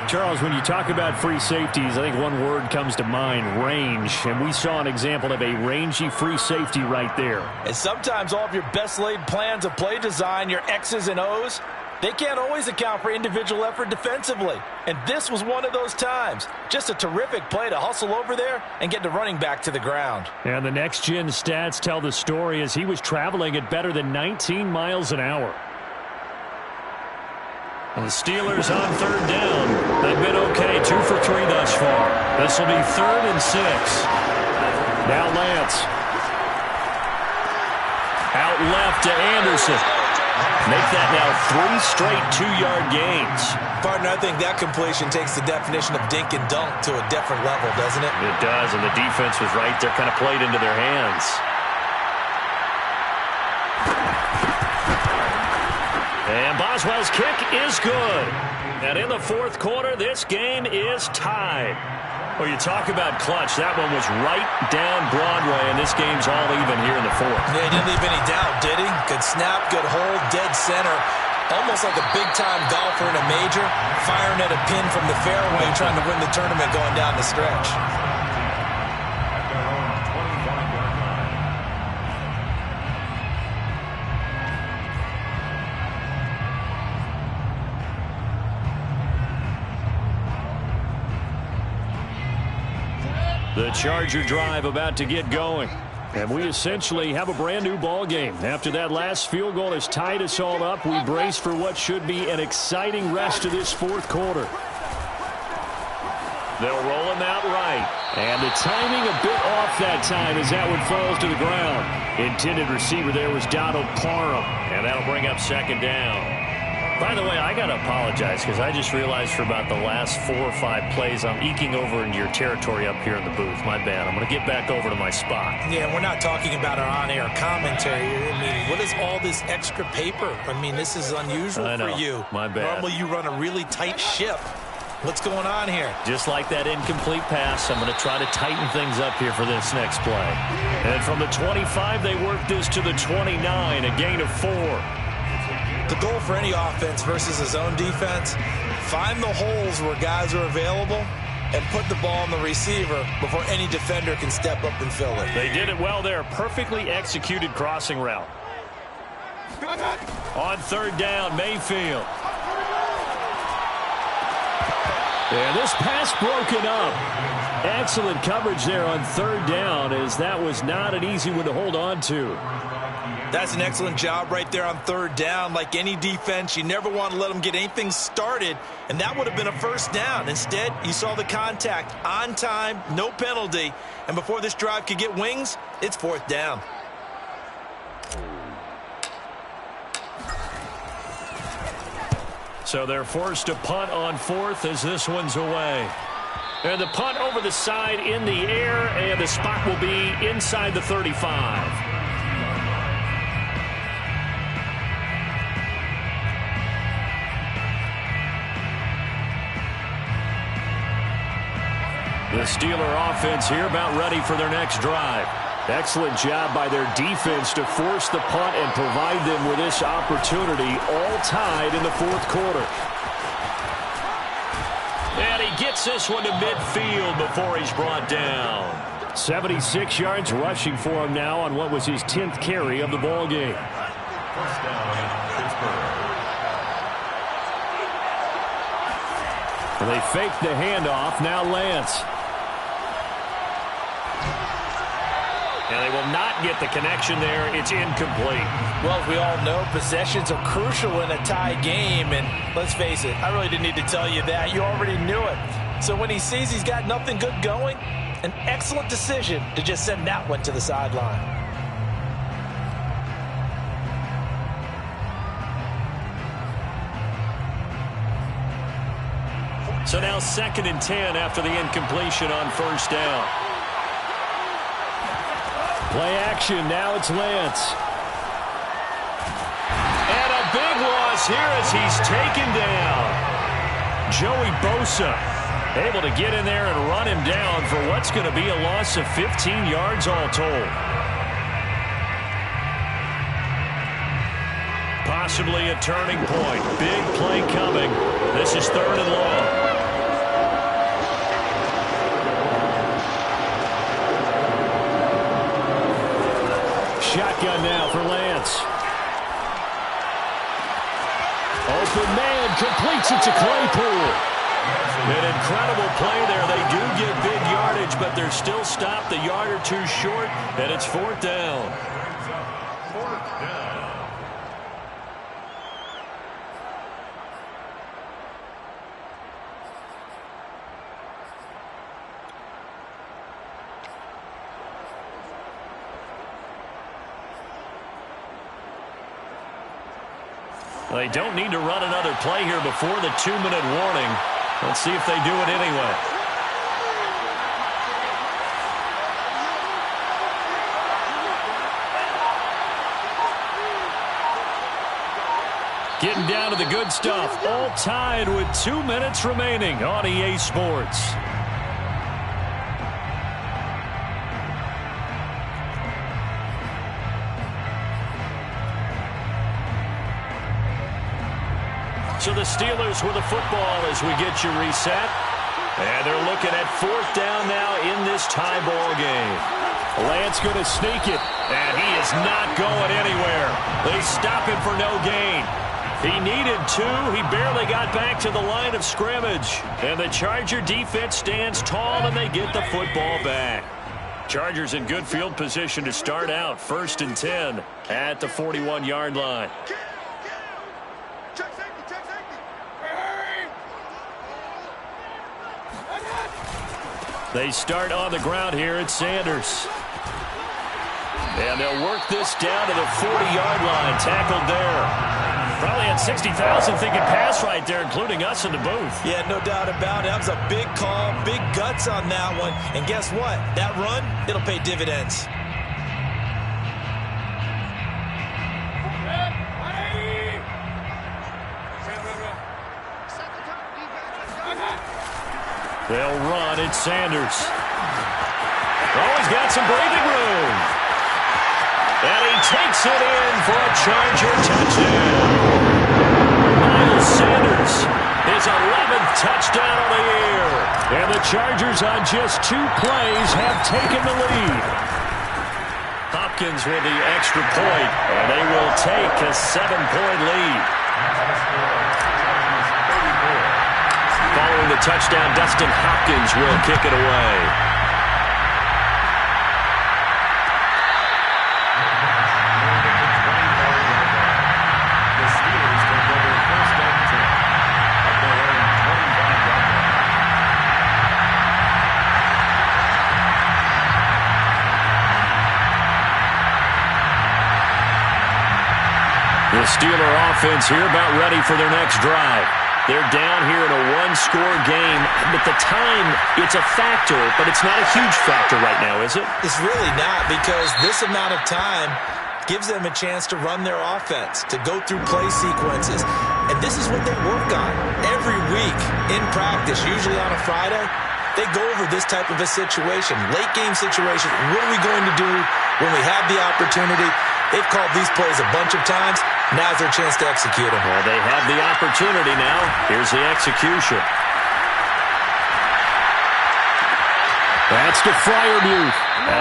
Charles, when you talk about free safeties, I think one word comes to mind, range. And we saw an example of a rangy free safety right there. And sometimes all of your best laid plans of play design, your X's and O's, they can't always account for individual effort defensively. And this was one of those times. Just a terrific play to hustle over there and get the running back to the ground. And the next-gen stats tell the story as he was traveling at better than 19 miles an hour. And the Steelers on 3rd down. They've been okay, 2 for 3 thus far. This will be 3rd and 6. Now Lance. Out left to Anderson. Make that now 3 straight 2-yard gains. Partner, I think that completion takes the definition of dink and dunk to a different level, doesn't it? It does, and the defense was right there, kind of played into their hands. And Boswell's kick is good. And in the 4th quarter, this game is tied. Well, you talk about clutch. That one was right down Broadway, and this game's all even here in the 4th. Yeah, he didn't leave any doubt, did he? Good snap, good hold, dead center. Almost like a big-time golfer in a major, firing at a pin from the fairway, trying to win the tournament going down the stretch. The Charger drive about to get going. And we essentially have a brand new ball game. After that last field goal has tied us all up, we brace for what should be an exciting rest of this 4th quarter. They'll roll him out right. And the timing a bit off that time as that one falls to the ground. Intended receiver there was Donald Parham. And that'll bring up 2nd down. By the way, I got to apologize because I just realized for about the last 4 or 5 plays I'm eking over into your territory up here in the booth. My bad. I'm going to get back over to my spot. Yeah, we're not talking about our on-air commentary. I mean, what is all this extra paper? I mean, this is unusual for you. My bad. Normally you run a really tight ship. What's going on here? Just like that incomplete pass, I'm going to try to tighten things up here for this next play. And from the 25, they work this to the 29, a gain of 4. The goal for any offense versus his own defense, find the holes where guys are available and put the ball on the receiver before any defender can step up and fill it. They did it well there. Perfectly executed crossing route. On 3rd down, Mayfield. And this pass broken up. Excellent coverage there on 3rd down, as that was not an easy one to hold on to. That's an excellent job right there on 3rd down. Like any defense, you never want to let them get anything started, and that would have been a first down. Instead, you saw the contact on time, no penalty, and before this drive could get wings, it's 4th down. So they're forced to punt on 4th as this one's away. And the punt over the side in the air, and the spot will be inside the 35. The Steeler offense here about ready for their next drive. Excellent job by their defense to force the punt and provide them with this opportunity, all tied in the fourth quarter. And he gets this one to midfield before he's brought down. 76 yards rushing for him now on what was his 10th carry of the ball game. First down, Pittsburgh. And they fake the handoff. Now Lance. And they will not get the connection there. It's incomplete. Well, as we all know, possessions are crucial in a tie game. And let's face it, I really didn't need to tell you that. You already knew it. So when he sees he's got nothing good going, an excellent decision to just send that one to the sideline. So now 2nd and 10 after the incompletion on first down. Play action. Now it's Lance. And a big loss here as he's taken down. Joey Bosa able to get in there and run him down for what's going to be a loss of 15 yards all told. Possibly a turning point. Big play coming. This is 3rd and long. Shotgun now for Lance. Open man, completes it to Claypool. An incredible play there. They do get big yardage, but they're still stopped a yard or two short, and it's 4th down. Fourth down. They don't need to run another play here before the 2-minute warning. Let's see if they do it anyway. Getting down to the good stuff. All tied with 2 minutes remaining on EA Sports. So the Steelers with the football as we get you reset. And they're looking at 4th down now in this tie ball game. Lance going to sneak it. And he is not going anywhere. They stop him for no gain. He needed 2. He barely got back to the line of scrimmage. And the Charger defense stands tall and they get the football back. Chargers in good field position to start out. 1st and 10 at the 41-yard line. They start on the ground here at Sanders. And they'll work this down to the 40-yard line. Tackled there. Probably had 60,000 thinking pass right there, including us in the booth. Yeah, no doubt about it. That was a big call, big guts on that one. And guess what? That run, it'll pay dividends. They'll run. It's Sanders. Oh, he's got some breathing room. And he takes it in for a Charger touchdown. Miles Sanders, his 11th touchdown of the year. And the Chargers on just 2 plays have taken the lead. Hopkins with the extra point, and they will take a 7-point lead. Following the touchdown, Dustin Hopkins will kick it away. The Steelers take over 1st and 10 at their own 25-yard line. The Steeler offense here about ready for their next drive. They're down here in a one-score game. But the time, it's a factor, but it's not a huge factor right now, is it? It's really not, because this amount of time gives them a chance to run their offense, to go through play sequences. And this is what they work on every week in practice, usually on a Friday. They go over this type of a situation, late game situation. What are we going to do when we have the opportunity? They've called these plays a bunch of times. Now's their chance to execute them. Well, they have the opportunity now. Here's the execution. That's to Freiermuth.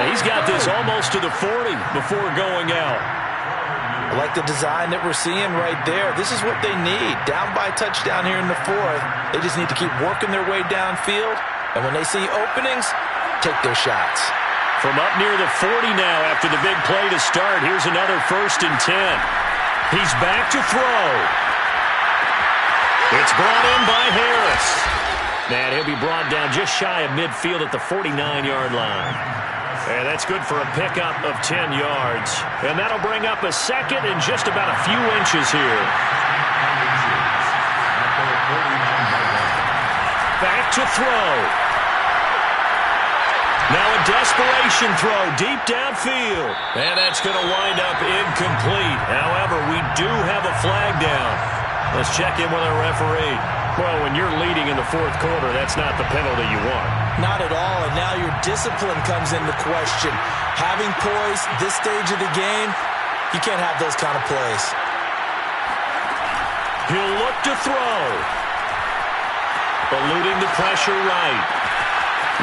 He's got this almost to the 40 before going out. I like the design that we're seeing right there. This is what they need. Down by a touchdown here in the fourth. They just need to keep working their way downfield. And when they see openings, take their shots. From up near the 40 now after the big play to start. Here's another 1st and 10. He's back to throw. It's brought in by Harris. Man, he'll be brought down just shy of midfield at the 49-yard line. And that's good for a pickup of 10 yards. And that'll bring up a second and just about a few inches here. Back to throw. Now a desperation throw deep downfield. And that's going to wind up incomplete. However, we do have a flag down. Let's check in with our referee. Well, when you're leading in the fourth quarter, that's not the penalty you want. Not at all, and now your discipline comes into question. Having poise this stage of the game, you can't have those kind of plays. He'll look to throw. Eluding the pressure right.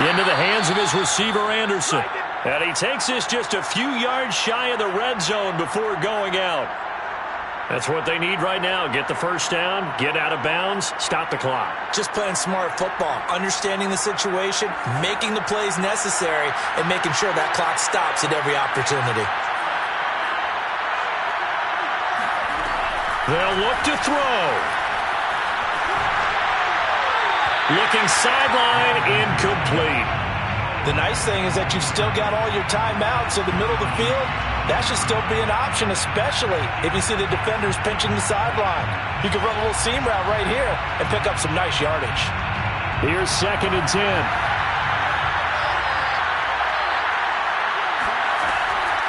Into the hands of his receiver, Anderson. And he takes this just a few yards shy of the red zone before going out. That's what they need right now. Get the first down, get out of bounds, stop the clock. Just playing smart football, understanding the situation, making the plays necessary, and making sure that clock stops at every opportunity. They'll look to throw. Looking sideline, incomplete. The nice thing is that you've still got all your timeouts in the middle of the field. That should still be an option, especially if you see the defenders pinching the sideline. You can run a little seam route right here and pick up some nice yardage. Here's 2nd and 10.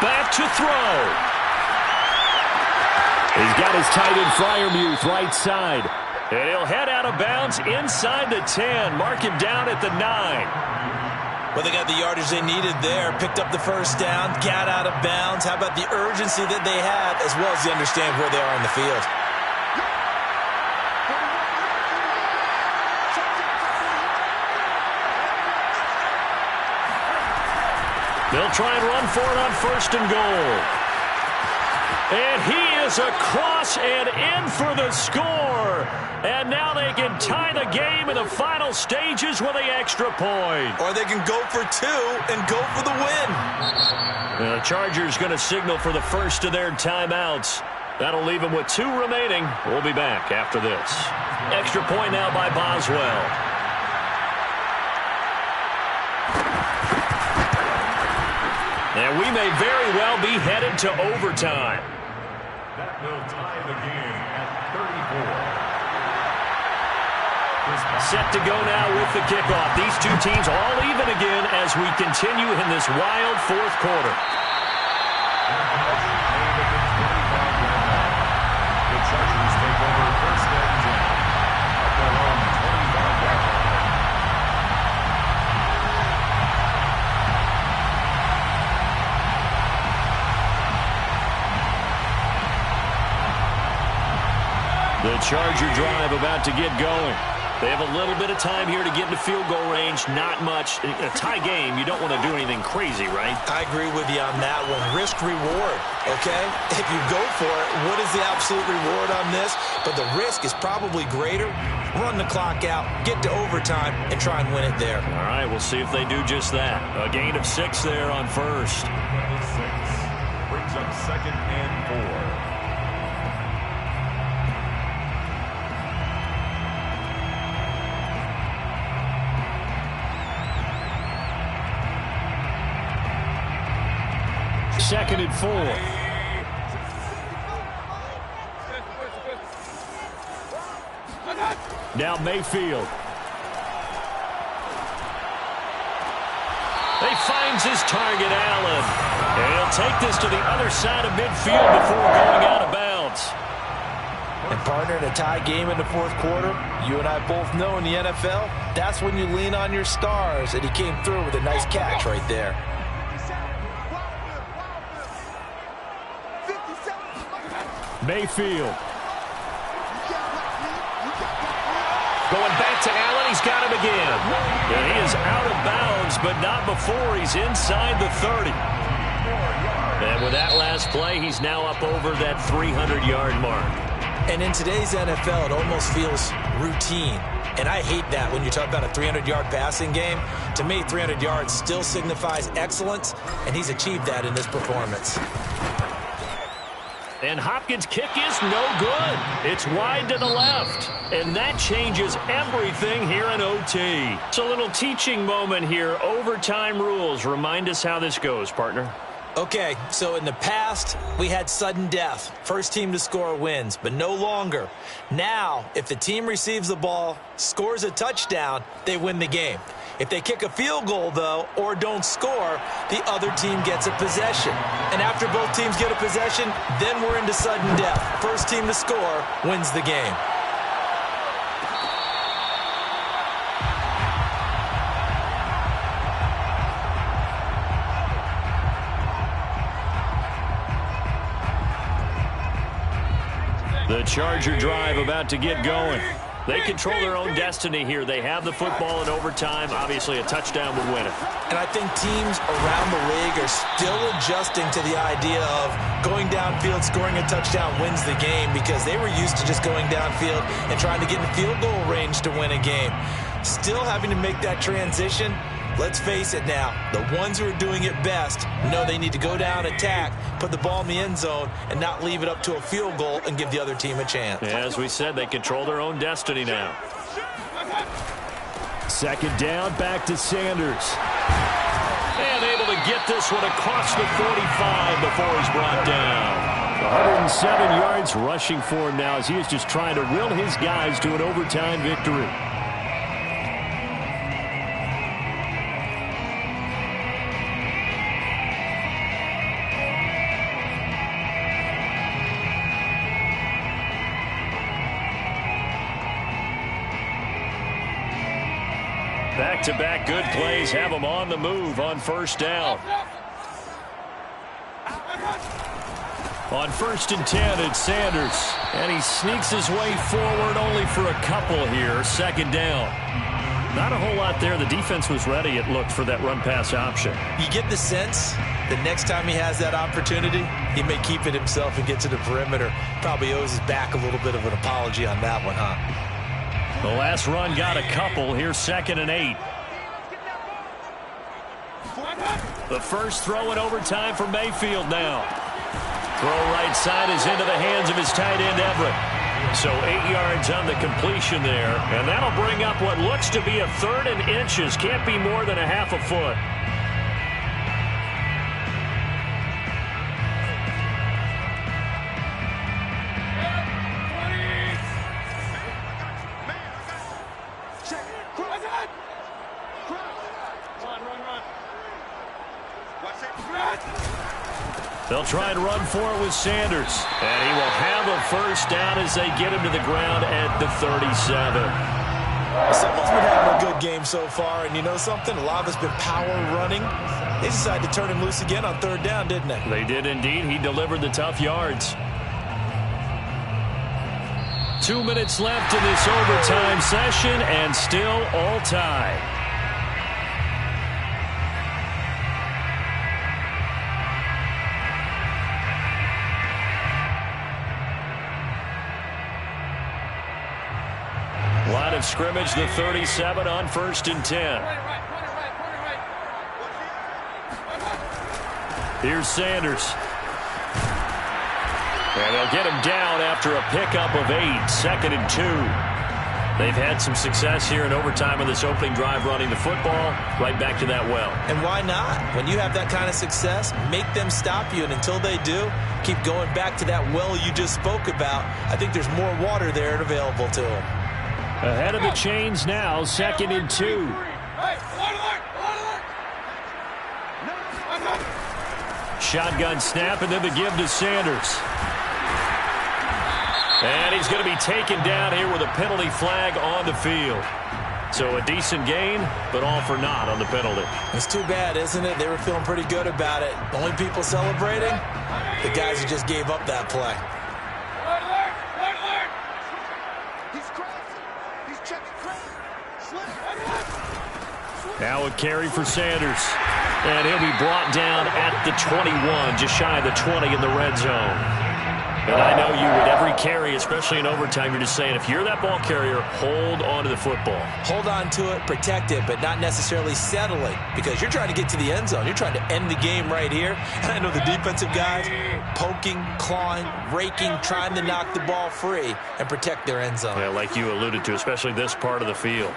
Back to throw. He's got his tight end Freiermuth right side. And he'll head out of bounds inside the 10. Mark him down at the 9. Well, they got the yardage they needed there, picked up the first down, got out of bounds. How about the urgency that they have, as well as they understand where they are in the field? They'll try and run for it on 1st and goal. And he is across and in for the score. And now they can tie the game in the final stages with the extra point. Or they can go for 2 and go for the win. The Chargers going to signal for the first of their timeouts. That'll leave them with 2 remaining. We'll be back after this. Extra point now by Boswell. And we may very well be headed to overtime. That will tie the game at 34. Set to go now with the kickoff. These two teams all even again as we continue in this wild fourth quarter. The Chargers take over 1st and 10 at their own 25-yard line. The Charger drive about to get going. They have a little bit of time here to get into field goal range. Not much. A tie game, you don't want to do anything crazy, right? I agree with you on that one. Risk-reward, okay? If you go for it, what is the absolute reward on this? But the risk is probably greater. Run the clock out, get to overtime, and try and win it there. All right, we'll see if they do just that. A gain of 6 there on 1st. 6 brings up 2nd and 4. Second and 4. Now Mayfield. He finds his target, Allen. And he'll take this to the other side of midfield before going out of bounds. And partner, in a tie game in the fourth quarter, you and I both know in the NFL, that's when you lean on your stars. And he came through with a nice catch right there. Mayfield. Going back to Allen, he's got him again. And he is out of bounds, but not before he's inside the 30. And with that last play, he's now up over that 300-yard mark. And in today's NFL, it almost feels routine. And I hate that when you talk about a 300-yard passing game. To me, 300 yards still signifies excellence, and he's achieved that in this performance. And Hopkins' kick is no good. It's wide to the left. And that changes everything here in OT. It's a little teaching moment here. Overtime rules. Remind us how this goes, partner. Okay, so in the past, we had sudden death. First team to score wins, but no longer. Now, if the team receives the ball, scores a touchdown, they win the game. If they kick a field goal, though, or don't score, the other team gets a possession. And after both teams get a possession, then we're into sudden death. First team to score wins the game. The Charger drive about to get going. They control their own destiny here. They have the football in overtime. Obviously, a touchdown would win it. And I think teams around the league are still adjusting to the idea of going downfield, scoring a touchdown wins the game, because they were used to just going downfield and trying to get in field goal range to win a game. Still having to make that transition. Let's face it now, the ones who are doing it best know they need to go down, attack, put the ball in the end zone, and not leave it up to a field goal and give the other team a chance. Yeah, as we said, they control their own destiny now. Second down, back to Sanders. And able to get this one across the 45 before he's brought down. 107 yards rushing for him now as he is just trying to will his guys to an overtime victory. Back-to-back good plays have them on the move on first down. On 1st and 10, it's Sanders. And he sneaks his way forward only for a couple here. Second down. Not a whole lot there. The defense was ready, it looked, for that run-pass option. You get the sense that next time he has that opportunity, he may keep it himself and get to the perimeter. Probably owes his back a little bit of an apology on that one, huh? The last run got a couple. Here's 2nd and 8. The first throw in overtime for Mayfield now. Throw right side is into the hands of his tight end, Everett. So 8 yards on the completion there. And that'll bring up what looks to be a 3rd and inches. Can't be more than a half a foot. They'll try and run for it with Sanders. And he will have a first down as they get him to the ground at the 37. Someone's been having a good game so far, and you know something? A lot of it's been power running. They decided to turn him loose again on 3rd down, didn't they? They did indeed. He delivered the tough yards. 2 minutes left in this overtime session, and still all tied. Line of scrimmage, the 37 on 1st and 10. Here's Sanders. And they'll get him down after a pickup of 8, 2nd and 2. They've had some success here in overtime in this opening drive running the football. Right back to that well. And why not? When you have that kind of success, make them stop you. And until they do, keep going back to that well you just spoke about. I think there's more water there available to them. Ahead of the chains now, 2nd and 2. Shotgun snap, and then the give to Sanders. And he's going to be taken down here with a penalty flag on the field. So a decent gain, but all for naught on the penalty. It's too bad, isn't it? They were feeling pretty good about it. The only people celebrating, the guys who just gave up that play. Now a carry for Sanders. And he'll be brought down at the 21, just shy of the 20 in the red zone. And I know you, with every carry, especially in overtime, you're just saying, if you're that ball carrier, hold on to the football. Hold on to it, protect it, but not necessarily settle it, because you're trying to get to the end zone. You're trying to end the game right here. And I know the defensive guys poking, clawing, raking, trying to knock the ball free and protect their end zone. Yeah, like you alluded to, especially this part of the field.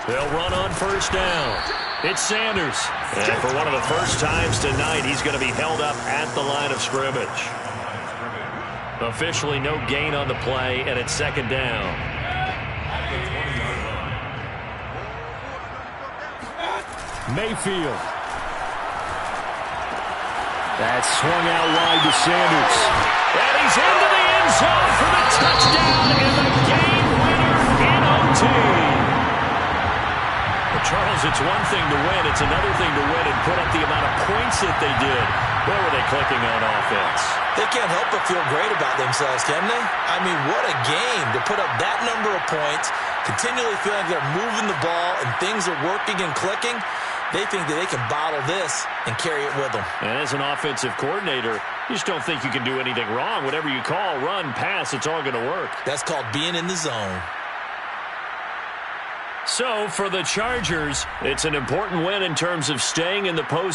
They'll run on first down. It's Sanders. And for one of the first times tonight, he's going to be held up at the line of scrimmage. Officially no gain on the play, and it's 2nd down. Mayfield. That's swung out wide to Sanders. And he's into the end zone for the touchdown and the game winner in OT. Well, Charles, it's one thing to win. It's another thing to win and put up the amount of points that they did. Where were they clicking on offense? They can't help but feel great about themselves, can they? I mean, what a game to put up that number of points, continually feeling like they're moving the ball and things are working and clicking. They think that they can bottle this and carry it with them. And as an offensive coordinator, you just don't think you can do anything wrong. Whatever you call, run, pass, it's all going to work. That's called being in the zone. So, for the Chargers, it's an important win in terms of staying in the postseason.